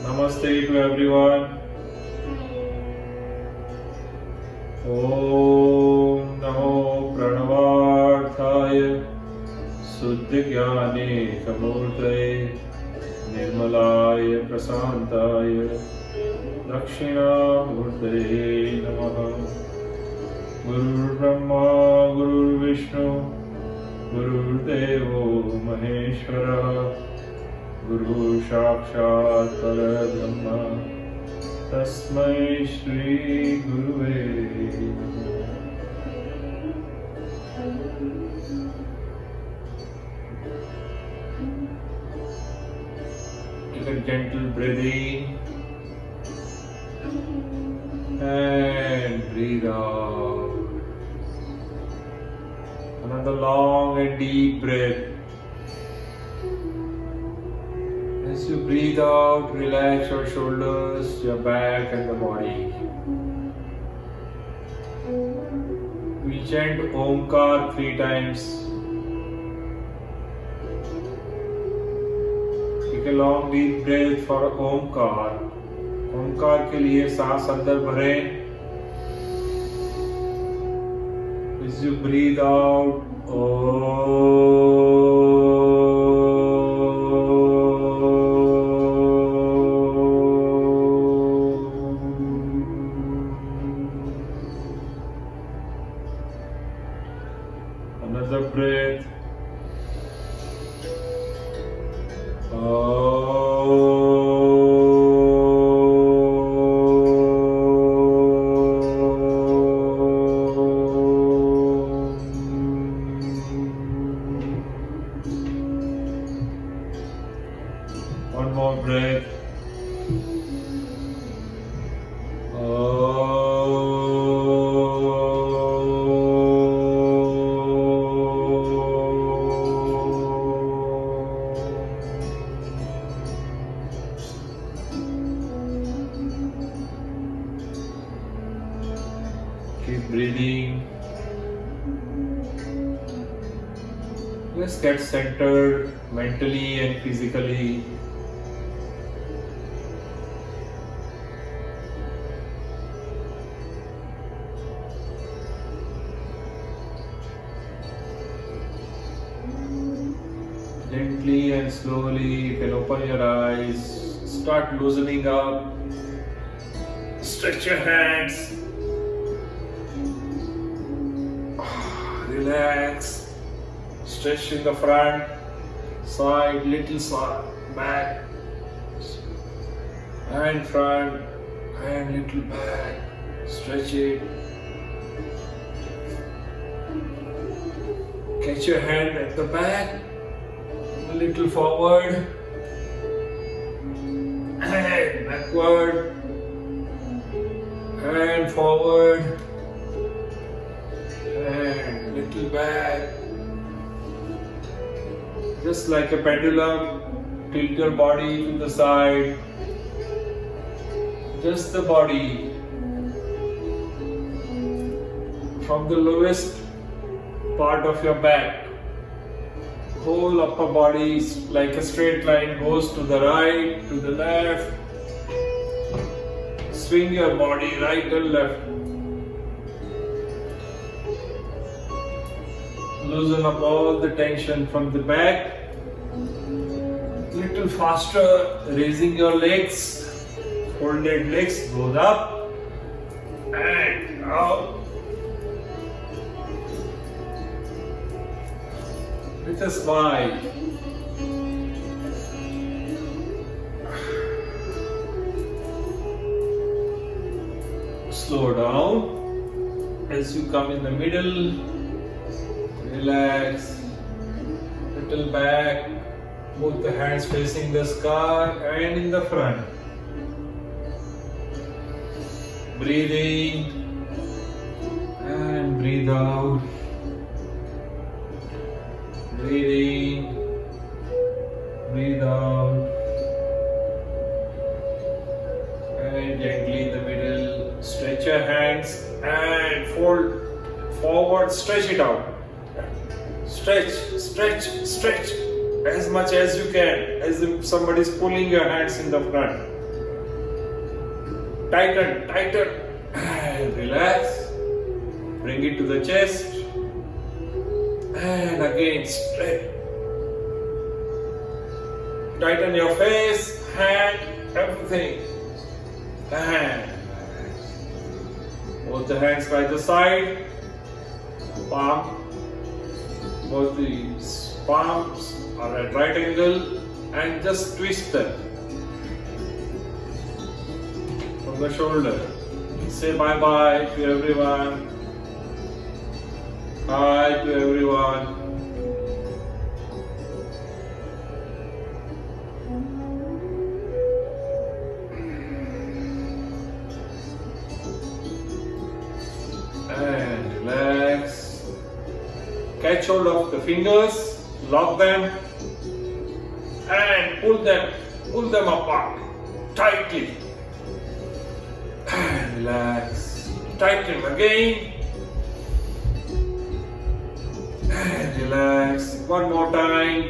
Namaste to everyone. Om Namo Pranavaर्थाय Suddhyajnane Kamurtaye Nirmalaye Prasantaye Dakshinamurtaye Namaha. Guru Brahma Guru Vishnu Guru Devo Maheshwara Guru Sakshat Parabrahma Tasmai Shri Guruve Namaha. Take a gentle breathing and breathe out. Another long and deep breath. As you breathe out, relax your shoulders, your back and the body. We chant Omkar 3 times. Take a long deep breath for Omkar. Omkar के लिए सांस अंदर भरें. As you breathe out, another breath. One more breath. Keep breathing. Just get centered mentally and physically. Gently and slowly you can open your eyes, start loosening up, stretch your hands, relax, stretch in the front, side, little side, back, and front, and little back, stretch it. Catch your hand at the back, a little forward, and backward, and forward, and little back. Just like a pendulum, tilt your body to the side, just the body. From the lowest part of your back, whole upper body is like a straight line, goes to the right, to the left. Swing your body right and left. Loosen up all the tension from the back. Little faster, raising your legs. Folded legs goes up and out. With a smile. Slow down. As you come in the middle, relax. Little back. Both the hands facing the sky and in the front. Breathe in and breathe out. Breathe in, breathe out, and gently in the middle, stretch your hands and fold forward, stretch it out. Stretch, stretch, stretch as much as you can, as if somebody is pulling your hands in the front. Tighten, tighten, and relax. Bring it to the chest, and again straight. Tighten your face, hand, everything, and both the hands by the side, palm. Both these palms are at right angle, and just twist them from the shoulder. Say bye bye to everyone. Hi to everyone. And relax. Catch hold of the fingers, lock them, and pull them apart tightly. And relax. Tighten again. And relax. One more time.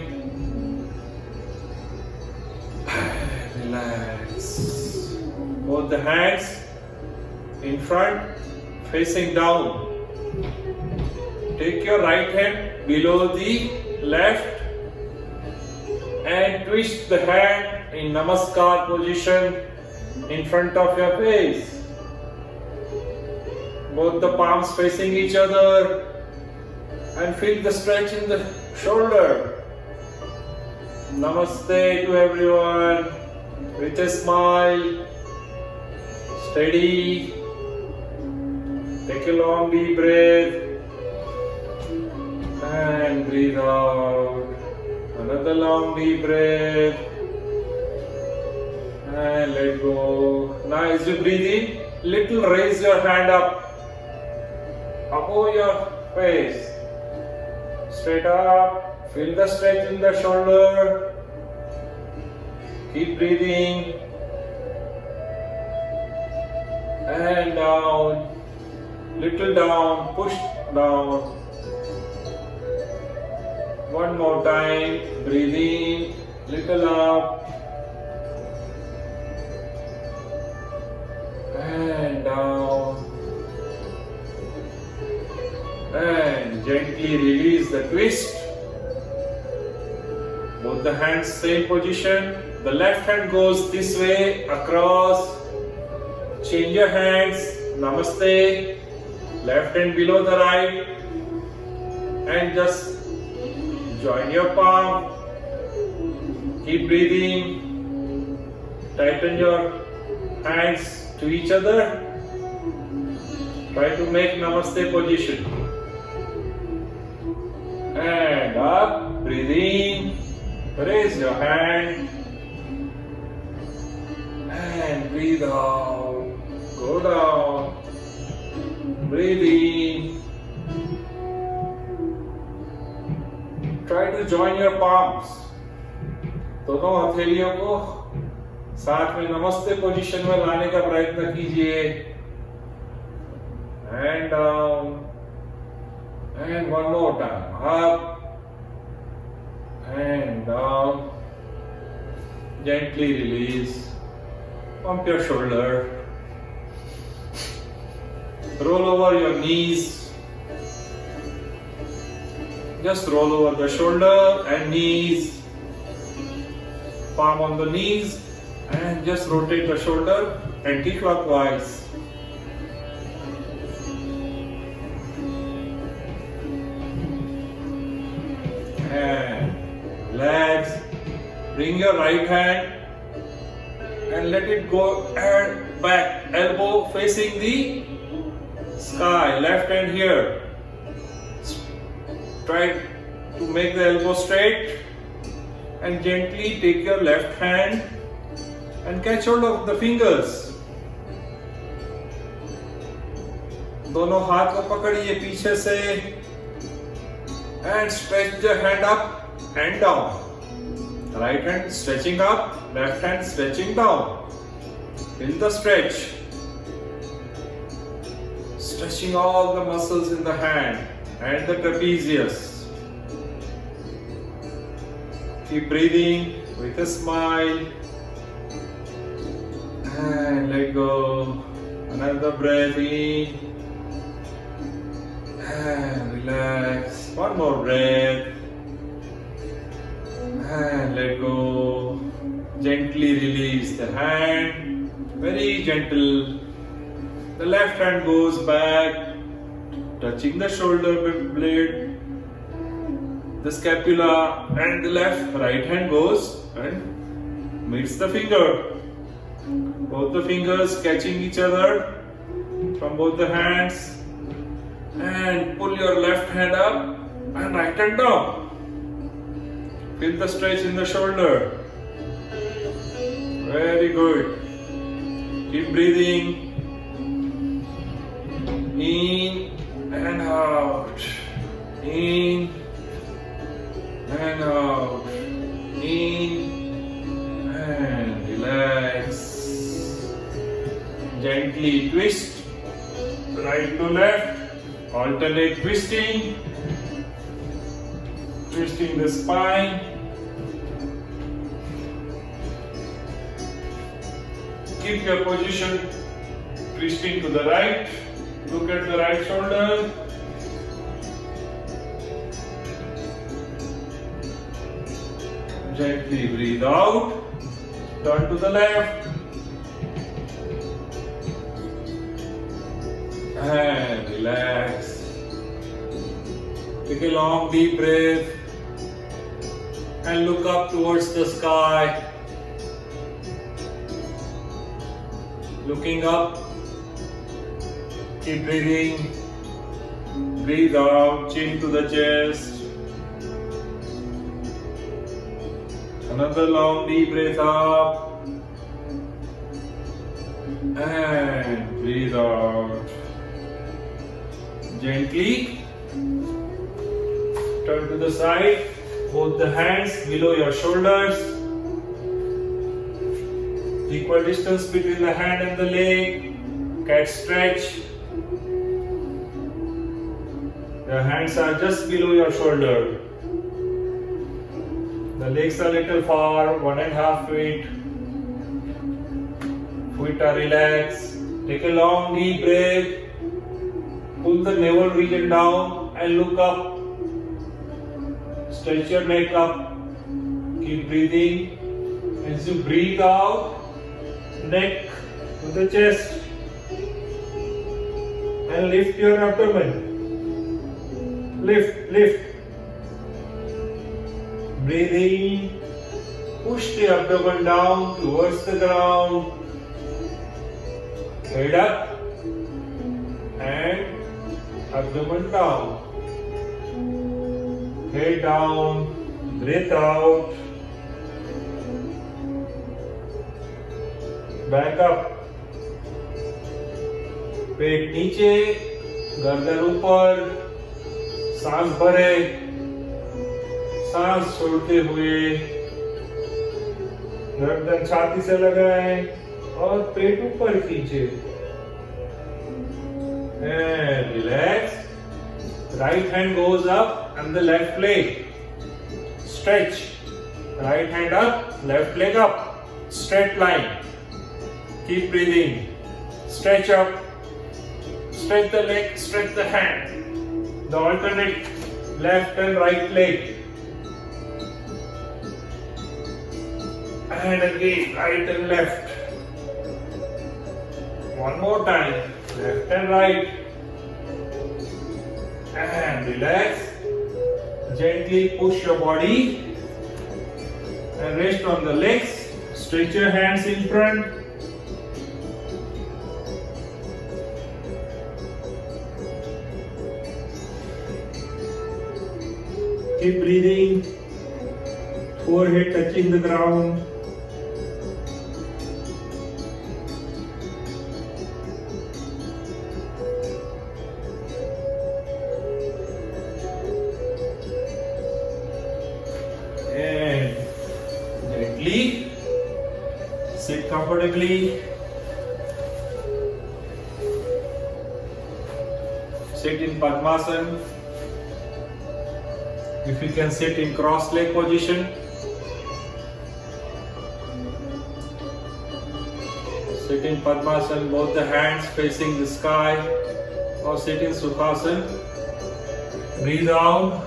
And relax. Both the hands in front, facing down. Take your right hand below the left and twist the hand in Namaskar position in front of your face. Both the palms facing each other, and feel the stretch in the shoulder. Namaste to everyone with a smile. Steady. Take a long deep breath. And breathe out. Another long deep breath. And let go. Now as you breathe in, little raise your hand up above your face. Straight up. Feel the stretch in the shoulder. Keep breathing. And down. Little down. Push down. One more time, breathe in, little up, and down, and gently release the twist. Both the hands same position. The left hand goes this way, across. Change your hands, Namaste. Left hand below the right, and just join your palm. Keep breathing. Tighten your hands to each other. Try to make Namaste position. And up. Breathe in. Raise your hand. And breathe out. Go down. Breathe in. Try to join your palms. दोनों हथेलियों को साथ में नमस्ते position में लाने का प्रयत्न कीजिए. And down. And one more time. Up. And down. Gently release. Pump your shoulder. Roll over your knees. Just roll over the shoulder and knees. Palm on the knees, and just rotate the shoulder anti-clockwise. And relax. Bring your right hand and let it go back, elbow facing the sky. Left hand here. Try to make the elbow straight and gently take your left hand and catch hold of the fingers. दोनों हाथ को पकड़िए पीछे से and stretch the hand up and down. Right hand stretching up, left hand stretching down. Feel the stretch. Stretching all the muscles in the hand and the trapezius. Keep breathing with a smile. And let go. Another breath in. And relax. One more breath. And let go. Gently release the hand. Very gentle. The left hand goes back, touching the shoulder blade, the scapula, and the right hand goes and meets the finger. Both the fingers catching each other from both the hands, and pull your left hand up and right hand down. Feel the stretch in the shoulder. Very good. Keep breathing. In and out. In and out. In and relax. Gently twist. Right to left. Alternate twisting. Twisting the spine. Keep your position. Twisting to the right. Look at the right shoulder. Gently breathe out. Turn to the left. And relax. Take a long deep breath. And look up towards the sky. Looking up. Keep breathing. Breathe out, chin to the chest. Another long deep breath up. And breathe out. Gently turn to the side. Both the hands below your shoulders. Equal distance between the hand and the leg. Cat stretch. Your hands are just below your shoulder. The legs are little far, 1.5 feet. Feet are relaxed. Take a long deep breath. Pull the navel region down and look up. Stretch your neck up. Keep breathing. As you breathe out, neck to the chest. And lift your abdomen. Lift, lift. Breathe in. Push the abdomen down towards the ground. Head up. And abdomen down. Head down. Breathe out. Back up. पेट नीचे, गर्दन ऊपर, सांस भरे, सांस छोड़ते हुए गर्दन छाती से लगाए और पेट ऊपर खींचे. And relax. Right hand goes up and the left leg. Stretch. Right hand up, left leg up. Straight line. Keep breathing. Stretch up. Stretch the leg, stretch the hand. The alternate left and right leg. And again, right and left. One more time. Left and right. And relax. Gently push your body. And rest on the legs. Stretch your hands in front. Keep breathing, forehead touching the ground. And gently sit comfortably. Sit in Padmasana. If you can sit in cross leg position, Sit in Padmasana, both the hands facing the sky, or sit in Sukhasana. Breathe out.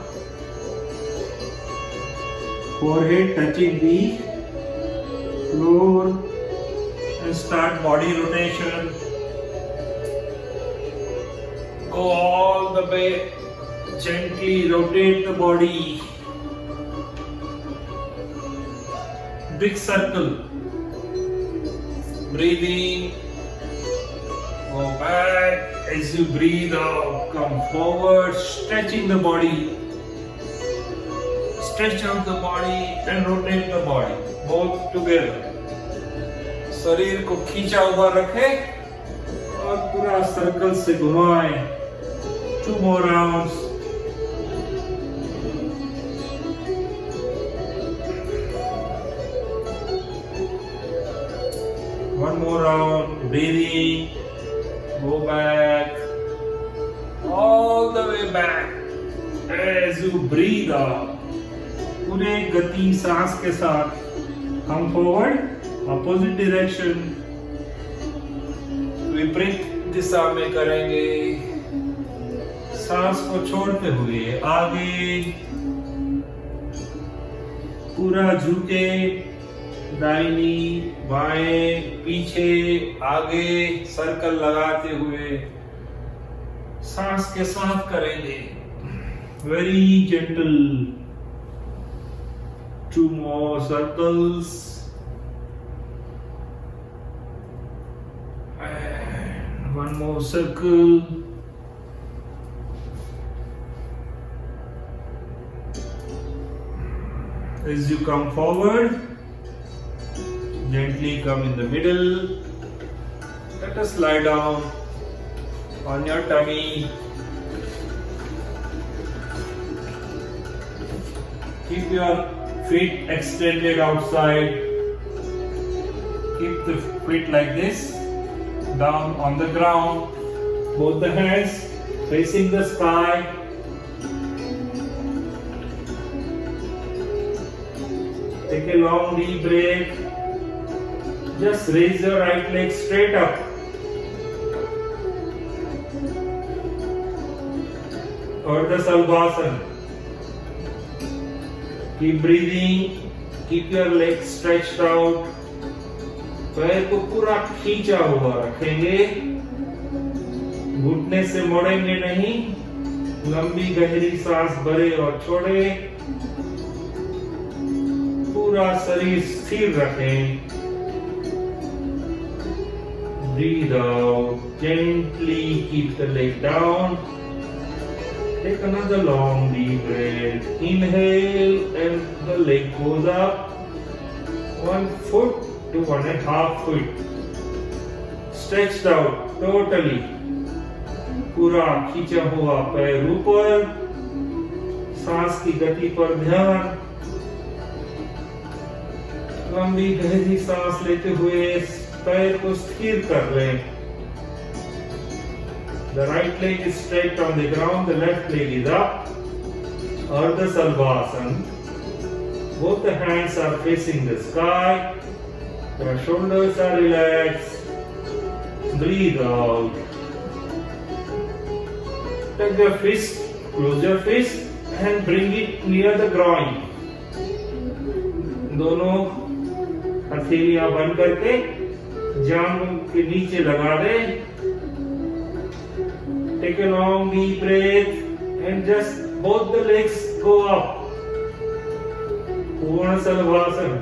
Forehead touching the floor and start body rotation. Go all the way, gently rotate the body. Big circle. Breathe in. Go back. As you breathe out, come forward, stretching the body. Stretch out the body and rotate the body, both together. शरीर को खींचा हुआ रखे और पूरा circle से घुमाएं. 2 more rounds. One more round. Breathing. Go back. All the way back. As you breathe out. पूरे गति सांस के साथ come forward. Opposite direction. विपरीत दिशा में करेंगे. सांस को छोड़ते हुए आगे. पूरा झुके. दाहिनी, बाएं, पीछे, आगे सर्कल लगाते हुए सांस के साथ करेंगे. Very gentle. 2 more circles. And 1 more circle. As you come forward, gently come in the middle. Let us lie down on your tummy. Keep your feet extended outside. Keep the feet like this, down on the ground. Both the hands facing the sky. Take a long deep breath. Just raise your right leg straight up. Ardha Salvasana. Keep breathing. Keep your legs stretched out. पैर को पूरा खींचा हुआ रखेंगे. घुटने से मोड़ेंगे नहीं. लंबी गहरी सांस भरे और छोड़े. पूरा शरीर स्थिर रखें. Breathe out. Gently keep the leg down. Take another long deep breath. Inhale and the leg goes up. 1 foot to 1.5 foot. Stretched out totally. पूरा खींचा हुआ पैर ऊपर. सांस की गति पर ध्यान. लंबी गहरी सांस लेते हुए पैर को स्थिर कर लें. The right leg is straight on the ground, the left leg is up. Ardha Salvasana. Both the hands are facing the sky. Your shoulders are relaxed. Breathe out. Take your fist, close your fist and bring it near the groin. दोनों हथेलियां बंद करके जांघों के नीचे लगा दे. Take a long deep breath and just both the legs go up. Purna Salvasana.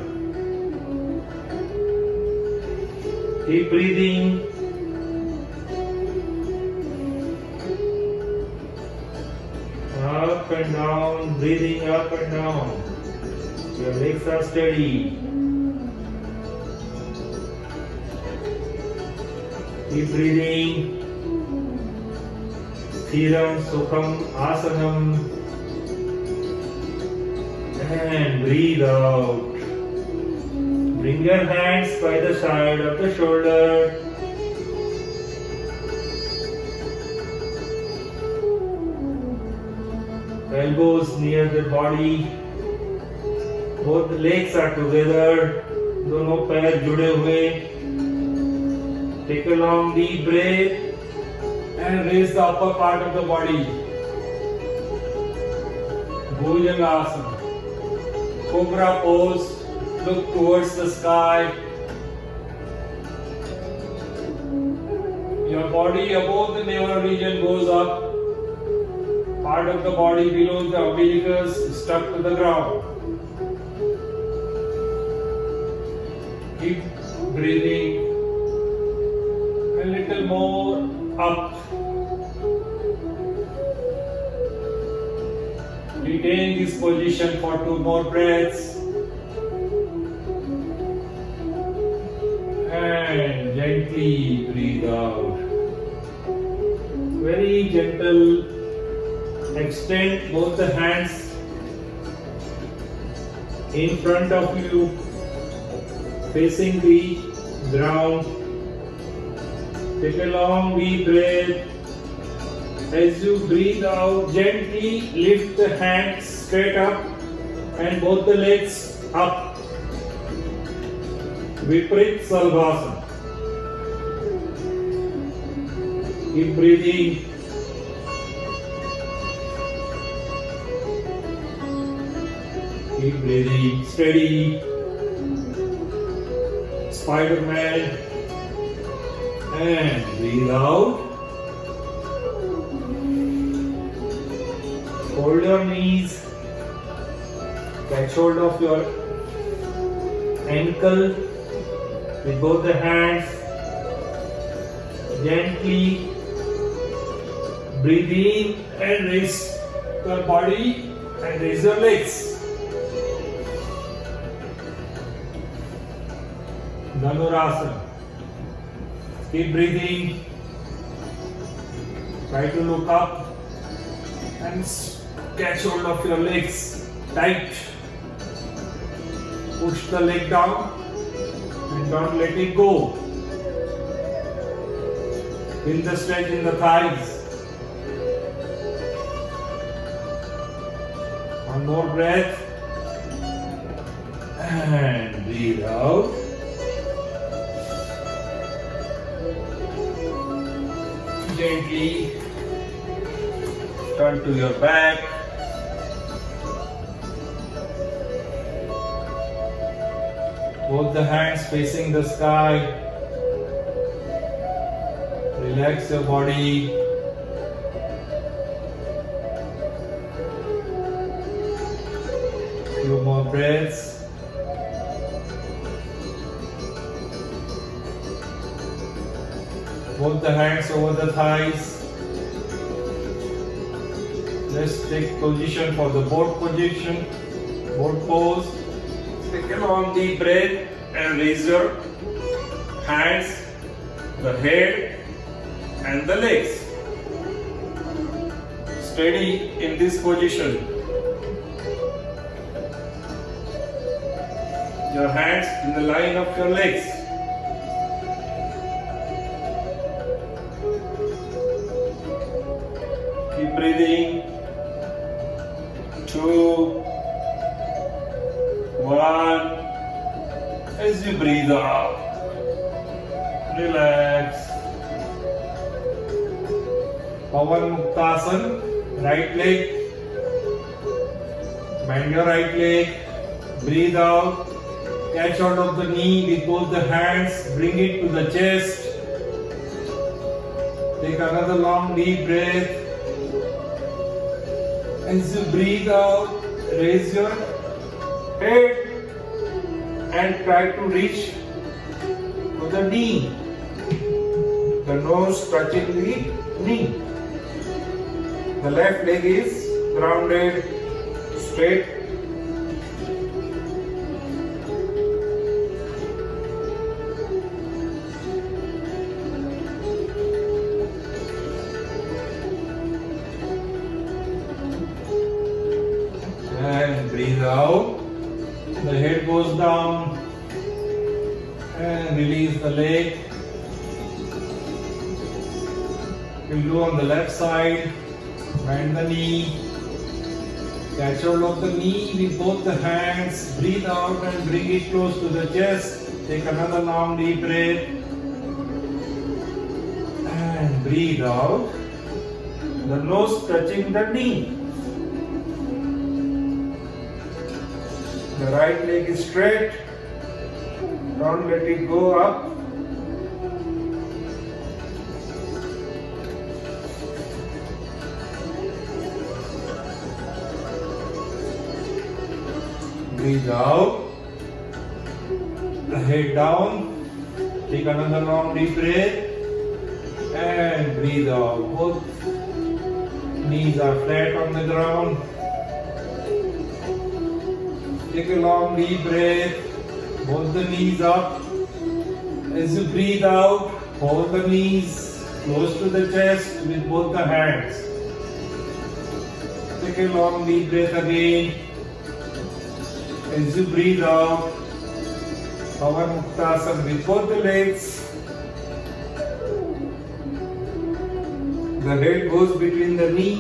Keep breathing. Up and down, breathing up and down. Your legs are steady. Keep breathing. Sthiram Sukham Asanam. And breathe out. Bring your hands by the side of the shoulder. Elbows near the body. Both the legs are together. दोनों पैर जुड़े हुए. Take a long deep breath and raise the upper part of the body. Bhujangasana. Cobra pose. Look towards the sky. Your body above the navel region goes up. Part of the body below the umbilicus is stuck to the ground. Keep breathing a little more up. Retain this position for 2 more breaths. And gently breathe out. Very gentle. Extend both the hands in front of you, facing the ground. Take a long deep breath. As you breathe out, gently lift the hands straight up and both the legs up. Viparit Salvasana. Keep breathing. Keep breathing. Steady. Spider-Man. And breathe out. Hold your knees. Catch hold of your ankle with both the hands. Gently breathe in and raise your body and raise your legs. Dhanurasana. Keep breathing. Try to look up and catch hold of your legs tight. Push the leg down and don't let it go. Feel the stretch in the thighs. One more breath. And breathe out. Gently turn to your back. Both the hands facing the sky. Relax your body. Few more breaths. Both the hands over the thighs. Let's take position for the boat position, boat pose. Take a long deep breath and raise your hands, the head and the legs. Steady in this position. Your hands in the line of your legs. Keep breathing. 2, 1. As you breathe out, relax. Pavan Muktasana. Right leg. Bend your right leg. Breathe out. Catch hold of the knee with both the hands. Bring it to the chest. Take another long deep breath. As you breathe out, raise your head and try to reach to the knee. The nose touching the knee. The left leg is grounded, straight. And breathe out. The head goes down and release the leg. We'll do on the left side. Bend the knee. Catch hold of the knee with both the hands. Breathe out and bring it close to the chest. Take another long deep breath. breathe out. The nose touching the knee. The right leg is straight. Don't let it go up. Breathe out. The head down. Take another long deep breath. And breathe out. Both knees are flat on the ground. Take a long deep breath. Both the knees up. As you breathe out, hold the knees close to the chest with both the hands. Take a long deep breath again. As you breathe out, Pavan Muktasana with both the legs. The head goes between the knee.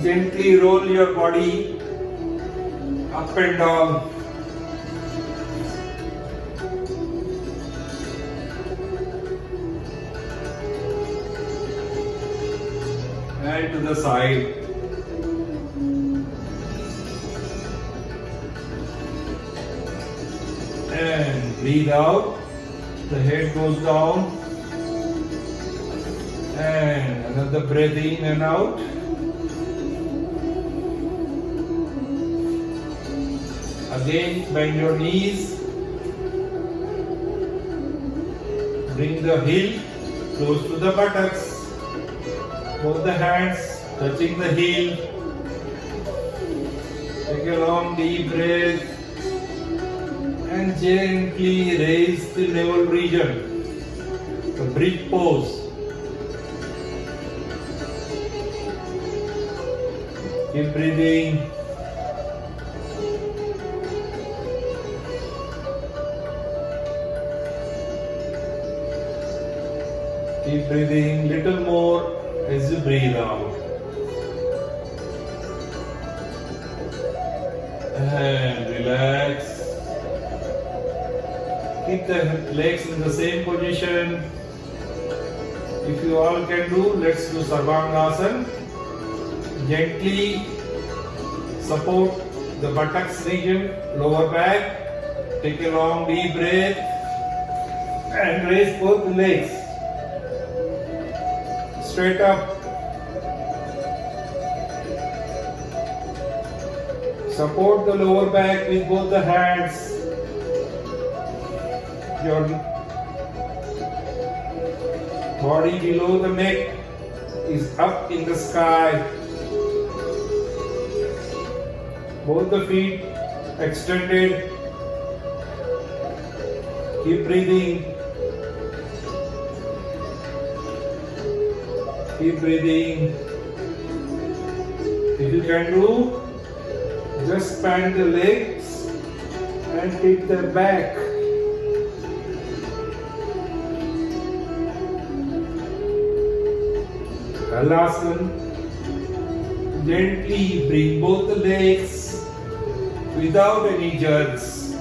Gently roll your body up and down. And to the side. And breathe out. The head goes down. And another breath in and out. Again, bend your knees. Bring the heel close to the buttocks. Both the hands touching the heel. Take a long deep breath and gently raise the navel region. The bridge pose. Keep breathing. Keep breathing little more as you breathe out. And relax. Keep the legs in the same position. If you all can do, let's do Sarvangasana. Gently support the buttocks region, lower back. Take a long deep breath and raise both the legs. Straight up. Support the lower back with both the hands. Your body below the neck is up in the sky. Both the feet extended. Keep breathing. Keep breathing. If you can do, just span the legs and tip them back. Halasana. Gently bring both the legs without any jerks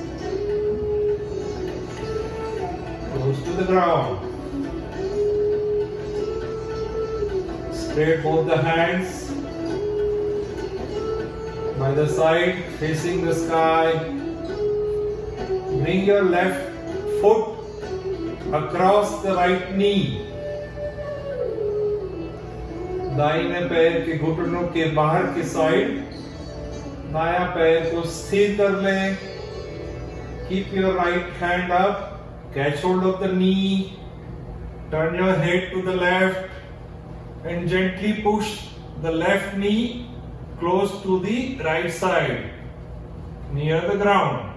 close to the ground. Spread both the hands by the side facing the sky. Bring your left foot across the right knee. दाहिने पैर के घुटनों के बाहर के side दायां पैर को स्थिर कर लें. Keep your right hand up. Catch hold of the knee. Turn your head to the left and gently push the left knee close to the right side near the ground.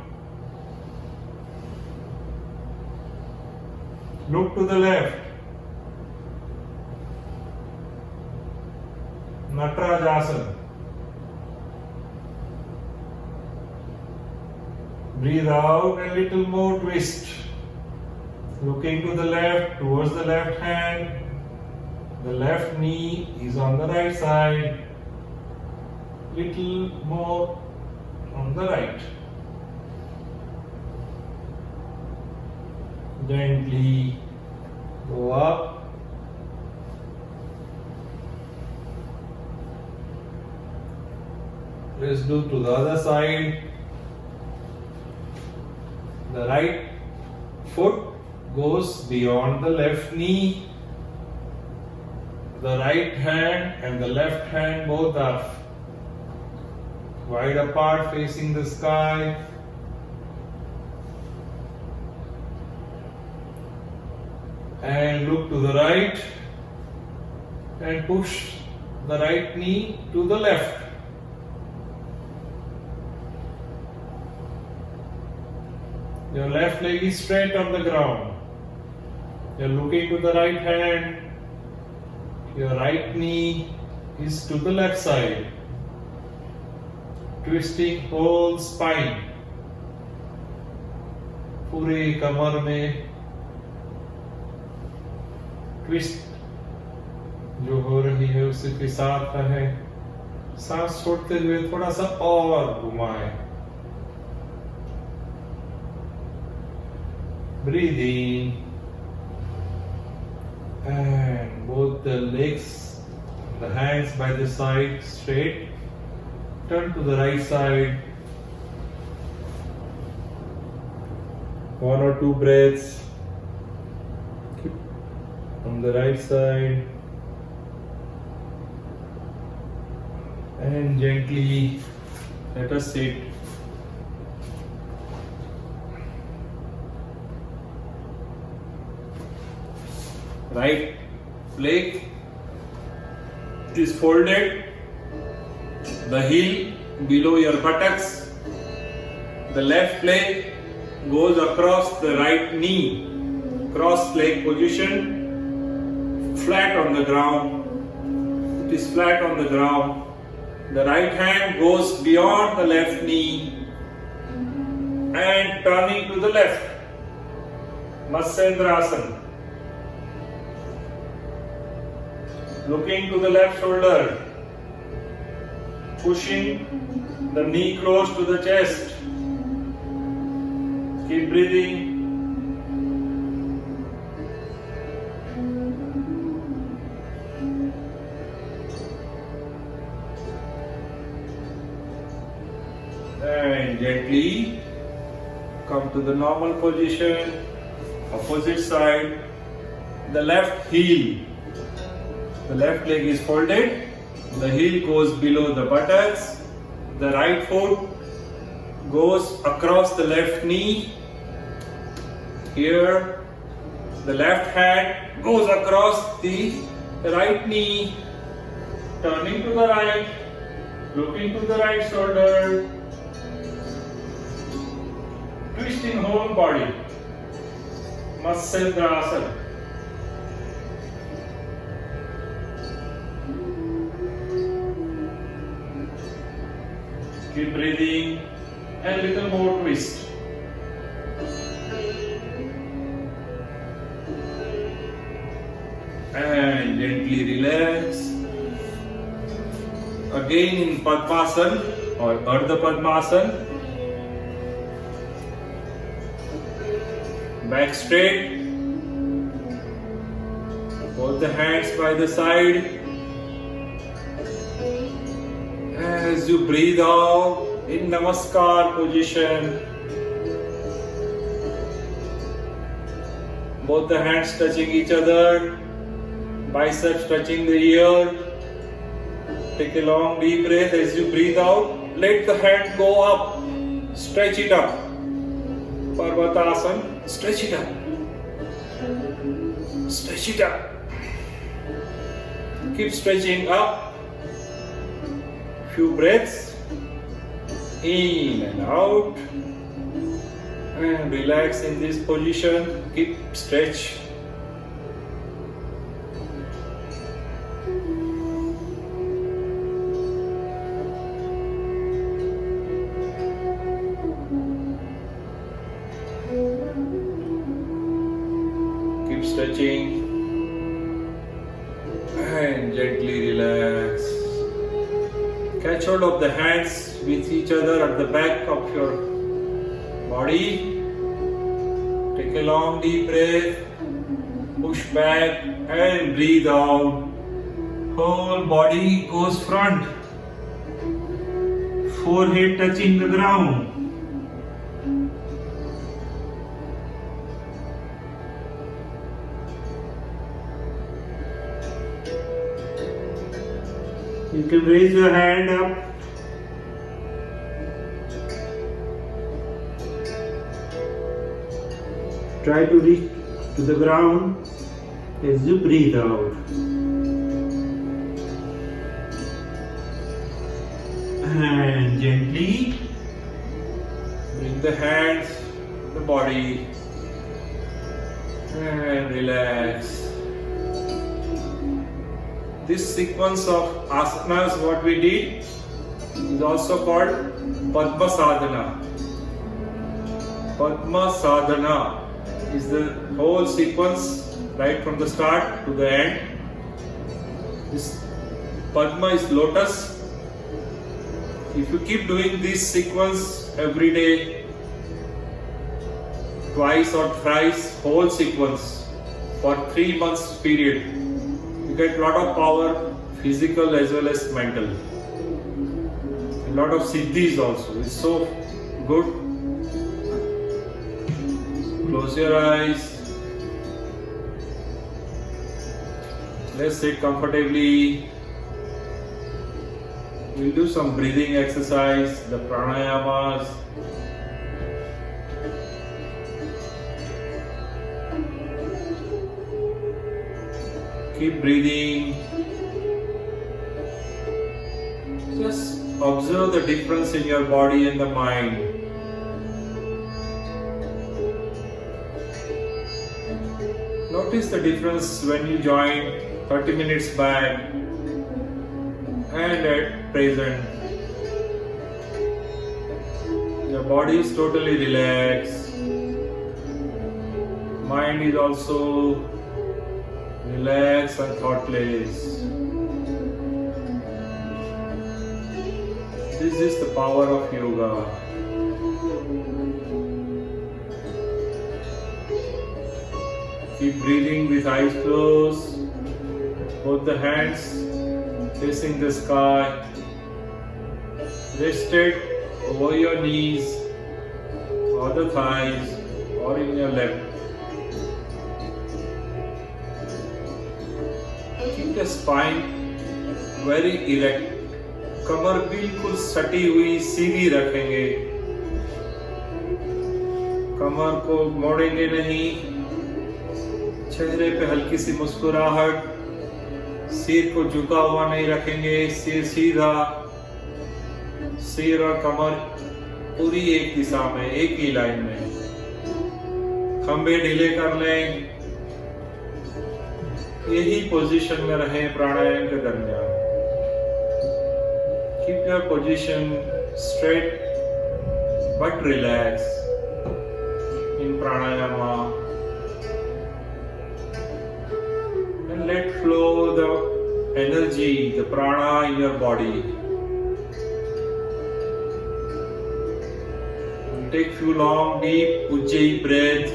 Look to the left. Natarajasana. Breathe out a little more twist. Looking to the left, towards the left hand. The left knee is on the right side. Little more on the right. Gently go up. Let's do to the other side. The right foot goes beyond the left knee. The right hand and the left hand both are wide apart facing the sky. And look to the right and push the right knee to the left. Your left leg is straight on the ground. You're looking to the right hand. Your right knee is to the left side. Twisting whole spine. पूरे कमर में twist जो हो रही है उसके साथ है. सांस छोड़ते हुए थोड़ा सा और घुमाएं. Breathe in and both the legs, the hands by the side straight. Turn to the right side. 1 or 2 breaths. Keep on the right side. And gently let us sit. Right leg is folded, the heel below your buttocks, the left leg goes across the right knee, cross leg position, flat on the ground. It is flat on the ground. The right hand goes beyond the left knee and turning to the left. Matsyendrasana. Looking to the left shoulder, pushing the knee close to the chest. Keep breathing. And gently come to the normal position, opposite side, the left heel. The left leg is folded, the heel goes below the buttocks, the right foot goes across the left knee. Here, the left hand goes across the right knee, turning to the right, looking to the right shoulder, twisting whole body. Matsyendrasana. Keep breathing and little more twist. And gently relax. Again in Padmasana or Ardha Padmasana. Back straight. Both the hands by the side. As you breathe out in Namaskar position, both the hands touching each other, biceps touching the ear. Take a long deep breath as you breathe out. Let the hand go up, stretch it up. Parvatasana, stretch it up. Stretch it up. Keep stretching up. Few breaths in and out, and relax in this position. Keep stretch. Keep stretching and gently relax. Catch hold of the hands with each other at the back of your body. Take Take a long deep breath. Push back and breathe out. Whole body goes front. Forehead touching the ground. You can raise your hand up. Try to reach to the ground as you breathe out. And gently bring the hands, the body, and relax. This sequence of asanas, what we did, is also called Padma Sadhana. Padma Sadhana is the whole sequence right from the start to the end. This Padma is lotus. If you keep doing this sequence every day, twice or thrice, whole sequence for 3 months period, you get a lot of power, physical as well as mental. A lot of siddhis also. It's so good. Close your eyes. Let's sit comfortably. We'll do some breathing exercise, the pranayamas. Keep breathing. Just observe the difference in your body and the mind. Notice the difference when you joined 30 minutes back and at present. Your body is totally relaxed. Mind is also relaxed and thoughtless. This is the power of yoga. Keep breathing with eyes closed, both the hands facing the sky, rested over your knees or the thighs or in your lap. Keep the spine very erect. कमर बिल्कुल सटी हुई सीधी रखेंगे. कमर को मोड़ेंगे नहीं. चेहरे पे हल्की सी मुस्कुराहट. सिर को झुका हुआ नहीं रखेंगे. सिर सीधा. सिर और कमर पूरी एक दिशा में, एक ही लाइन में. खंभे ढीले कर लें. यही पोजीशन में रहें प्राणायाम के दरमियान. Keep your position straight but relaxed in pranayama and let flow the energy, the prana in your body. And take few long deep ujjayi breath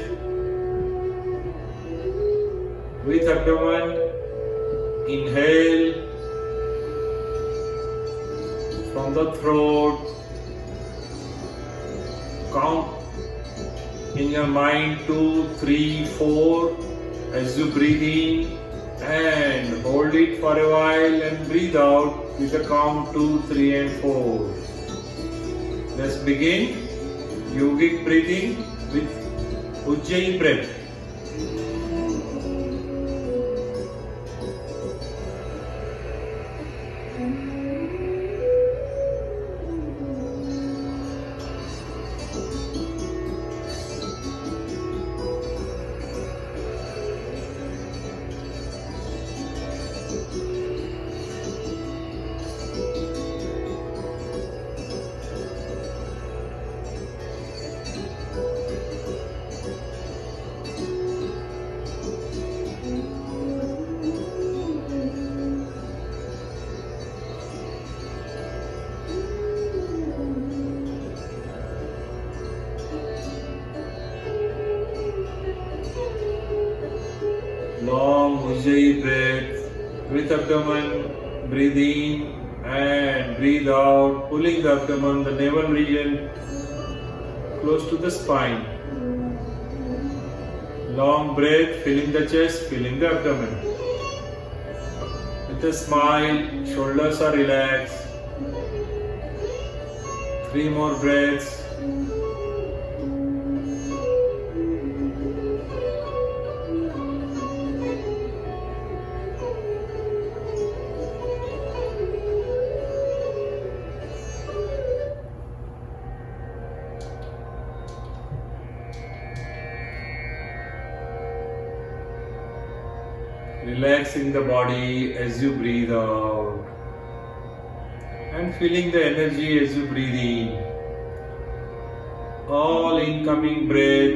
with abdomen. Inhale from the throat. Count in your mind 2, 3, 4 as you breathe in and hold it for a while and breathe out with the count 2, 3 and 4. Let's begin yogic breathing with Ujjayi breath. Ujjayi breath. With abdomen, breathe in and breathe out, pulling the abdomen, the navel region close to the spine. Long breath, filling the chest, filling the abdomen. With a smile, shoulders are relaxed. 3 more breaths. Relaxing the body as you breathe out and feeling the energy as you breathe in. All incoming breath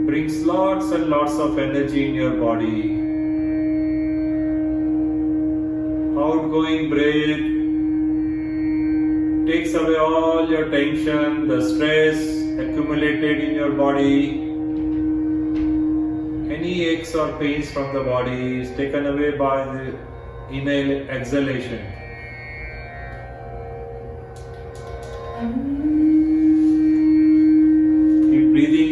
brings lots and lots of energy in your body. Outgoing breath takes away all your tension, the stress accumulated in your body. Any aches or pains from the body is taken away by the inhale, exhalation. Keep breathing.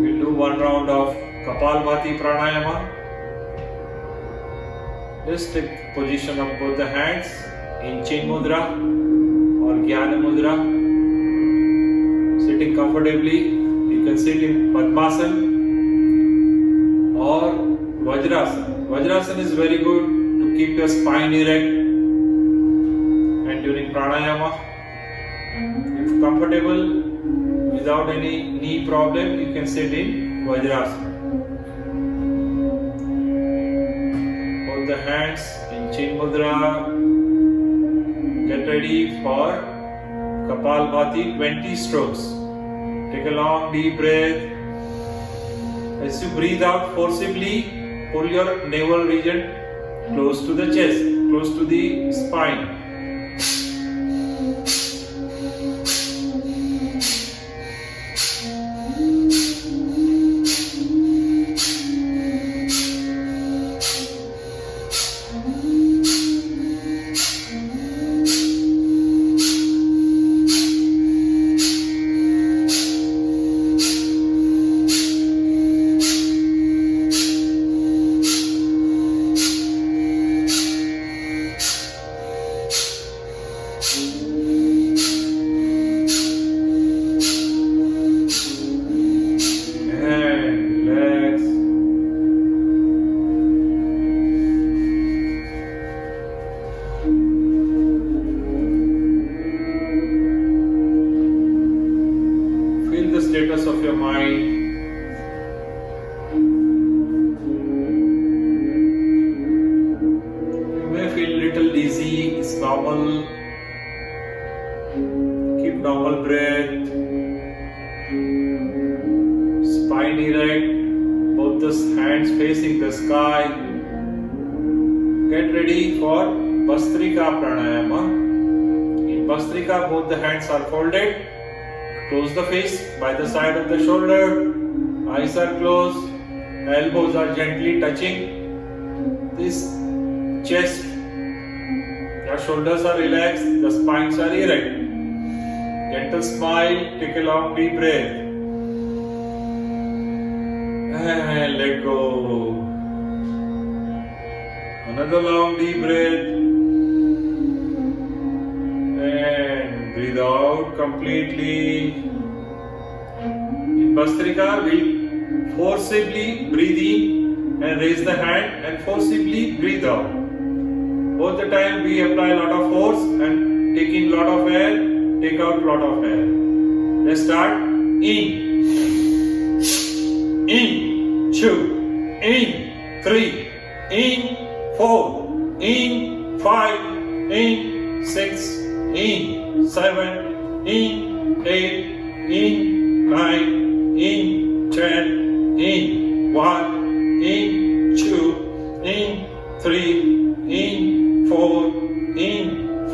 We'll do one round of Kapalbhati Pranayama. Just take position of both the hands in Chin Mudra or Jnana Mudra. Sitting comfortably, you can sit in Padmasana or Vajrasana. Vajrasana is very good to keep your spine erect, and during pranayama, if comfortable, without any knee problem, you can sit in Vajrasana. Hold the hands in Chin Mudra. Get ready for Kapalbhati 20 strokes. Take a long deep breath. As you breathe out forcibly, pull your navel region close to the chest, close to the spine. Status of your mind. You may feel little dizzy, it's normal. Keep normal breath. Spine erect, both the hands facing the sky. Get ready for Bhastrika Pranayama. In Bhastrika, both the hands are folded. Close the face by the side of the shoulder, eyes are closed, elbows are gently touching this chest, your shoulders are relaxed, the spines are erect. Gentle smile, take a long deep breath. And let go. Another long deep breath. Breathe out completely. In Bhastrika, we forcibly breathe in and raise the hand and forcibly breathe out. Both the time we apply a lot of force and take in lot of air, take out lot of air. Let's start. In, 2, in, 3, in, 4, in, 5, in, 6, in, 7, in, 8, in, 9, in, 10, in, 1, in, 2, in, 3,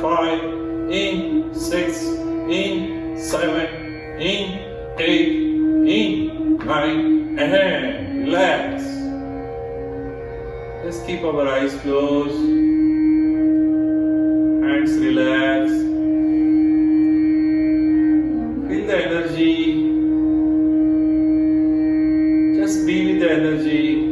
5, in 6, in 7, in 8, in 9, and relax. Just keep our eyes closed, hands relaxed. Feel the energy. Just be with the energy.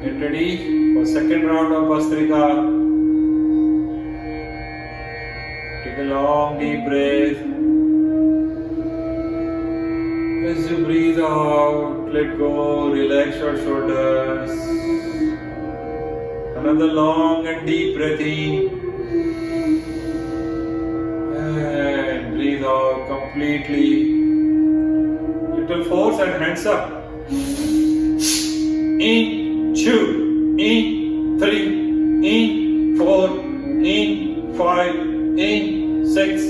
Get ready for second round of Bhastrika. Take a long deep breath. As you breathe out, let go, relax your shoulders. Another long and deep breath in. And breathe out completely. Little force and hands up. In, 2, in, 3, in, 4, in, 5, in, 6,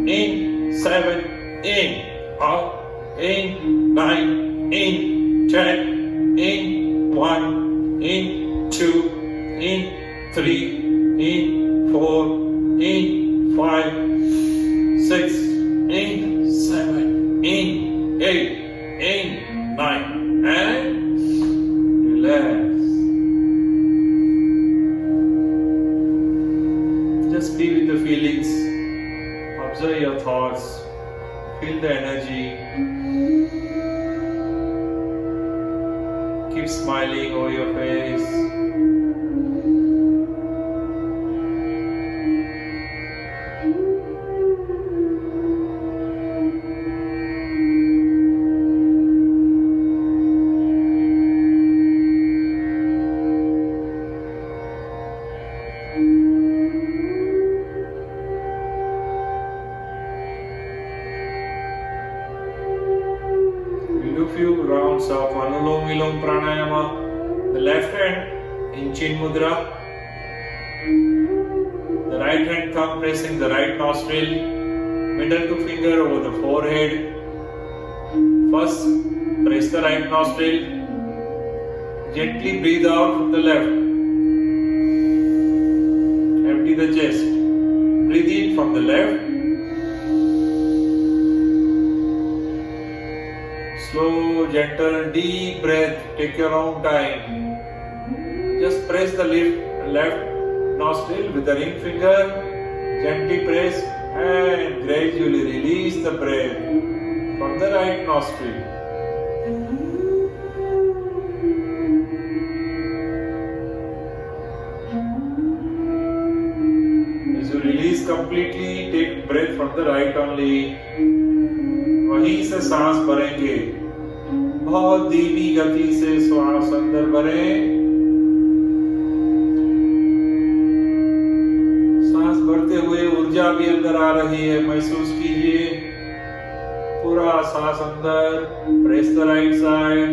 in, 7, in, out, in, 9, in, 10, in, 1, in, 2, in, 3, in, 4, in, 5, 6, in, 7, in, 8, in, 9, and relax. Just be with the feelings. Observe your thoughts. Feel the energy. Keep smiling over your face. Few rounds of Anulom Vilom Pranayama. The left hand in Chin Mudra. The right hand thumb pressing the right nostril. Middle two finger over the forehead. First, press the right nostril. Gently breathe out from the left. Empty the chest. Breathe in from the left. Slow, gentle, deep breath. Take your own time. Just press the left nostril with the ring finger. Gently press and gradually release the breath from the right nostril. As you release completely, take breath from the right only. वहीं से सांस भरेंगे. बहुत धीमी गति से श्वास अंदर भरें. सांस भरते हुए ऊर्जा भी अंदर आ रही है, महसूस कीजिए. पूरा सांस अंदर. Press the right side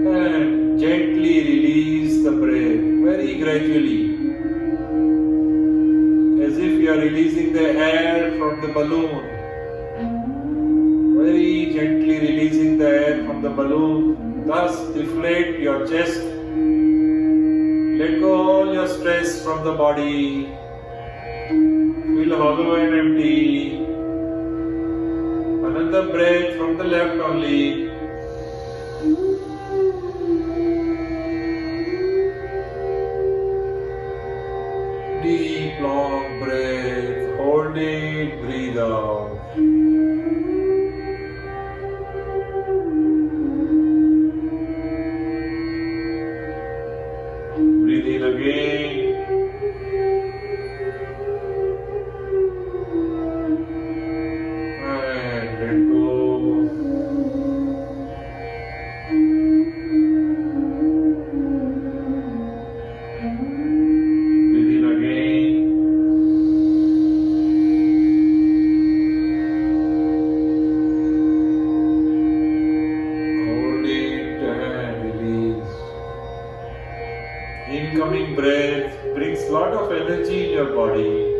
and gently release the breath very gradually, as if you are releasing the air from the balloon. Very gently releasing the air from the balloon. Thus deflate your chest. Let go all your stress from the body. Feel hollow and empty. Another breath from the left only. Deep long breath. Hold it. Breathe out. Breathe in again. And let go. Breathe in again. of energy in your body.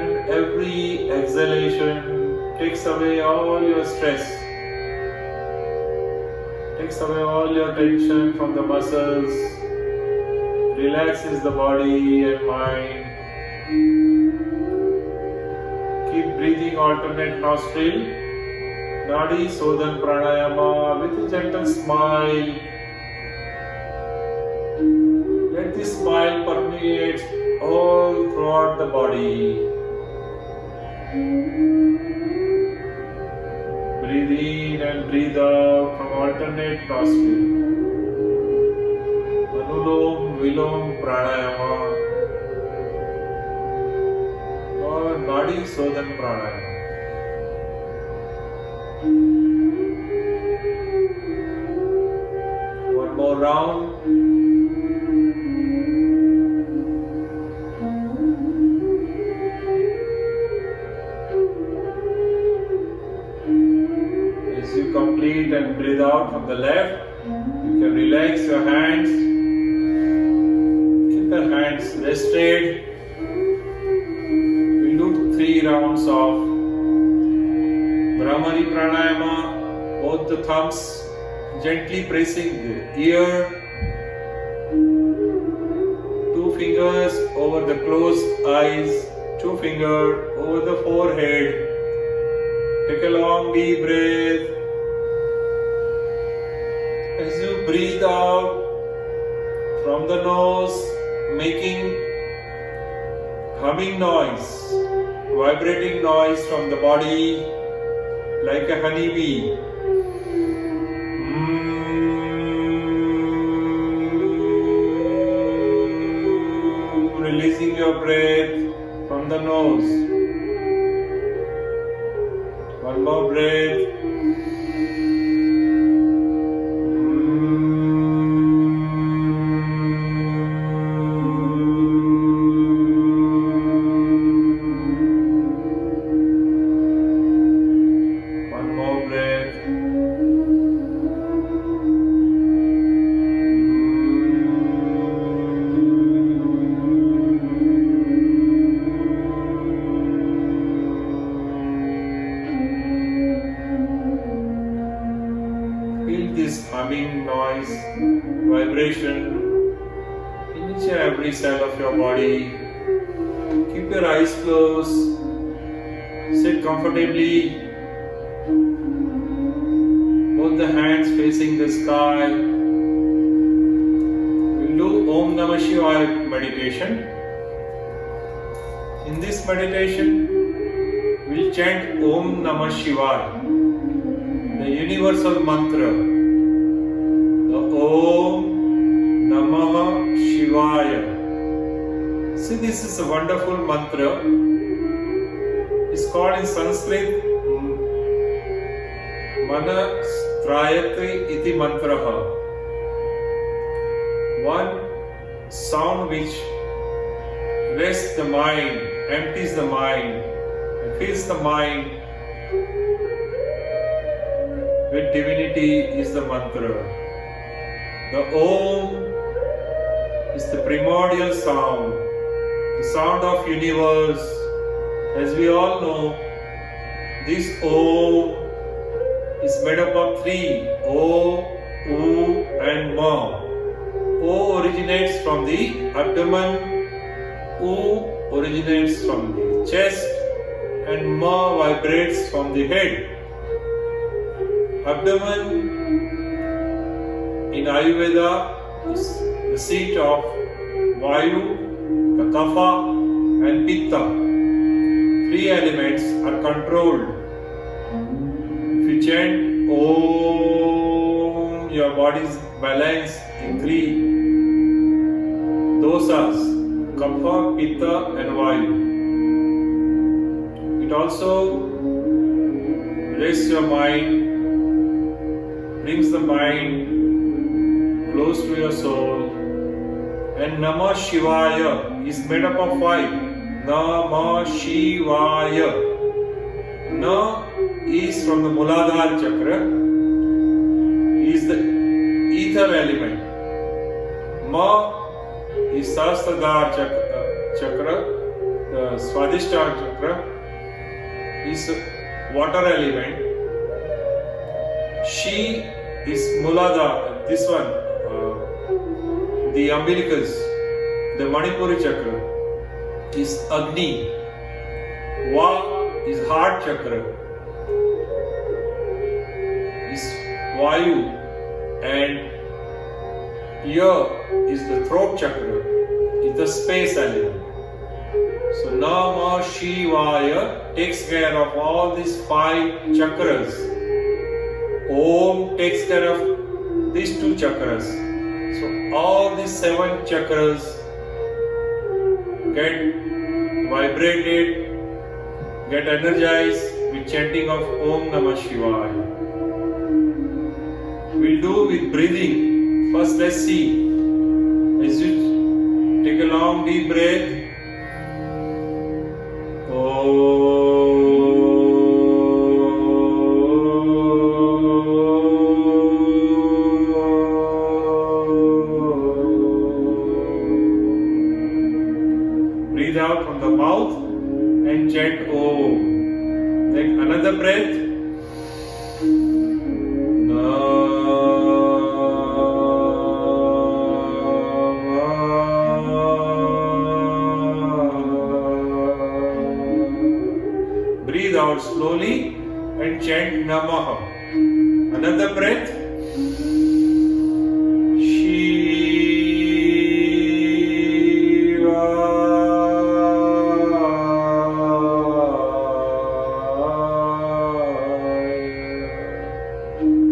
And every exhalation takes away all your stress, takes away all your tension from the muscles, relaxes the body and mind. Keep breathing alternate nostril, Nadi Sodhan Pranayama with a gentle smile. Let this smile permeate all throughout the body. Breathe in and breathe out from alternate nostril. Anulom Vilom Pranayama or Nadi Sodhan Pranayama. One more round. As you complete and breathe out from the left, you can relax your hands. Keep the hands rested. We'll do 3 rounds of Brahmari Pranayama, both the thumbs gently pressing the ear, 2 fingers over the closed eyes, 2 fingers over the forehead. Take a long deep breath. As you breathe out from the nose, making humming noise, vibrating noise from the body like a honeybee. Releasing your breath from the nose. One more breath. One more breath. Feel this humming noise, vibration in each and every cell of your body. Keep your eyes closed. Sit comfortably. Both the hands facing the sky. We'll do Om Namah Shivaya meditation. In this meditation, we'll chant Om Namah Shivaya, the universal mantra, the Om Namah Shivaya. See, this is a wonderful mantra. It's called in Sanskrit Manastrayate iti mantraha. One sound which rests the mind, empties the mind, and fills the mind with divinity is the mantra. The Om is the primordial sound, the sound of universe. As we all know, this Om is made up of 3, O, U and Ma. O originates from the abdomen, U originates from the chest, and Ma vibrates from the head. Abdomen in Ayurveda is the seat of Vayu, the Kapha and Pitta. 3 elements are controlled. If you chant Om, your body is balanced in 3 dosas, Kapha, Pitta and Vayu. It also rests your mind, brings the mind close to your soul. And Namah Shivaya is made up of 5. Namah Shivaya. Na is from the Muladhara chakra, is the ether element. Ma is Sahasradhar chakra, the Swadhisthana chakra, is water element. She is Muladhara, this one, the umbilicus, the Manipuri chakra, is Agni. Va is heart chakra, is Vayu, and Ya is the throat chakra, is the space element. So Namah Shivaya takes care of all these 5 chakras. Om takes care of these 2 chakras. So all these 7 chakras get vibrated, get energized with chanting of Om Namah Shivaya. We'll do with breathing. First, let's see. As you take a long deep breath, breathe out from the mouth and chant Om. Take another breath. Breathe out slowly and chant Namaha. Another breath.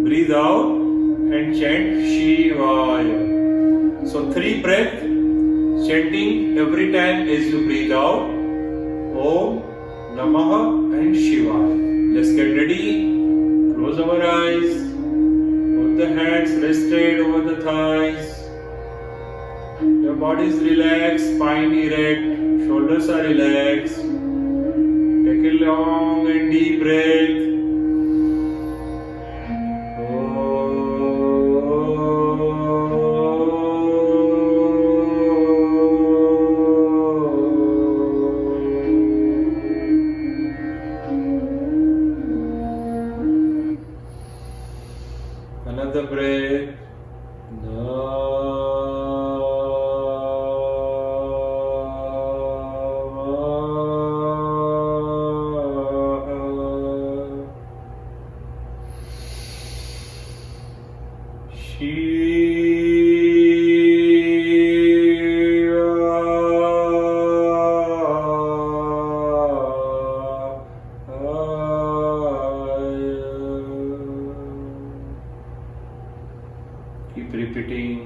Breathe out and chant Shivaya. So 3 breaths, chanting every time as you breathe out. Om, Namaha and Shivaya. Let's get ready. Close our eyes. Put the hands rested over the thighs. Your body is relaxed, spine erect, shoulders are relaxed. Take a long and deep breath. Another breath. Keep repeating.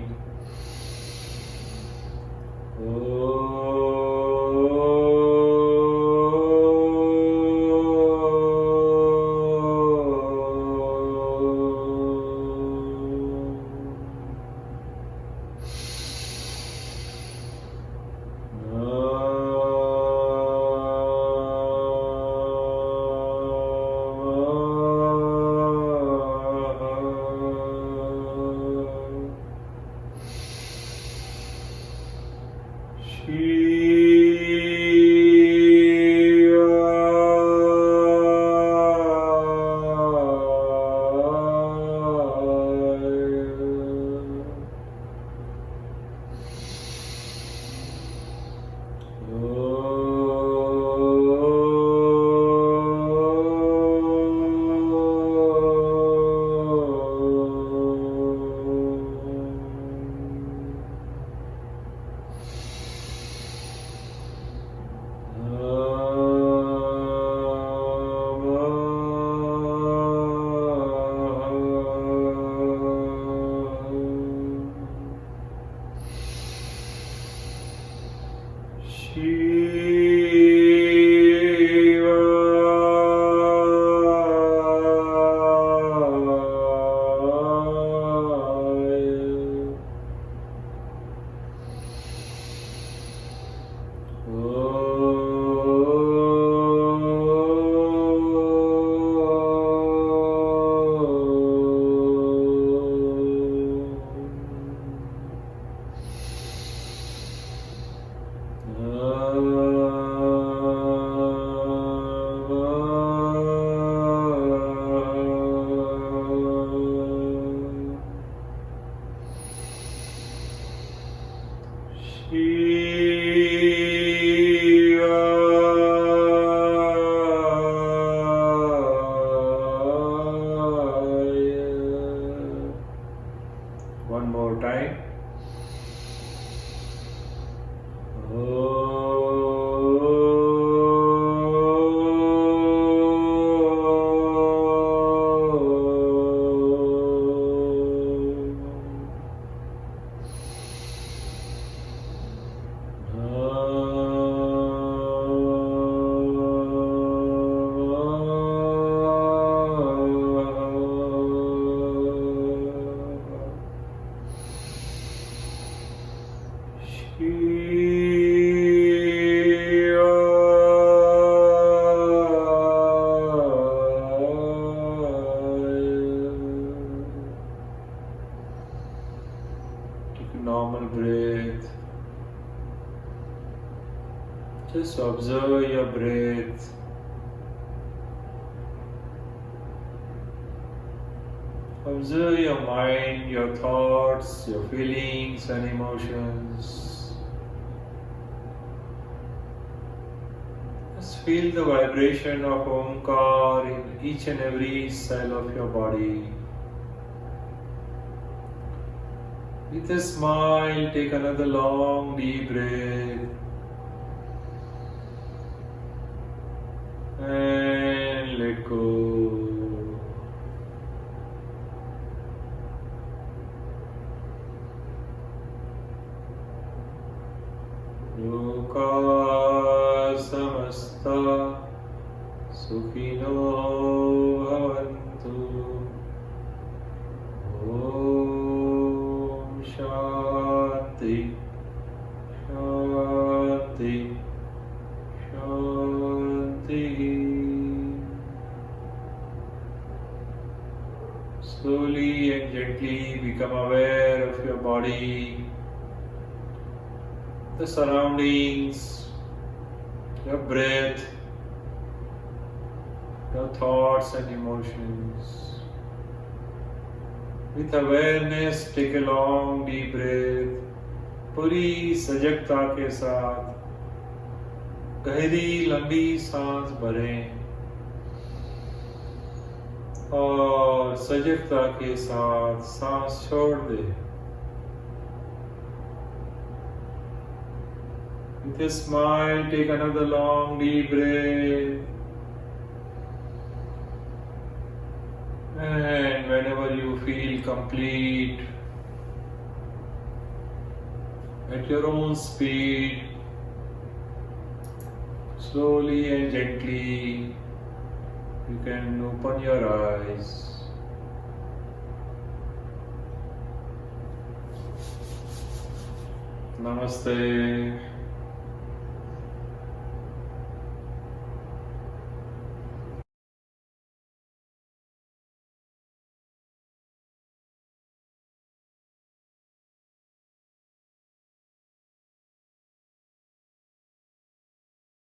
Just observe your breath. Observe your mind, your thoughts, your feelings and emotions. Just feel the vibration of Omkar in each and every cell of your body. With a smile, take another long deep breath. And let go. Loka samasta sukhino bhavantu. Om Shanti Shanti Shanti. Slowly and gently become aware of your body, the surroundings, your breath, your thoughts and emotions. With awareness, take a long deep breath. पूरी सजगता के साथ गहरी लंबी सांस भरें और सजगता के साथ सांस छोड़ दें. With a smile, take another long deep breath. And whenever you feel complete, at your own speed, slowly and gently, you can open your eyes. Namaste.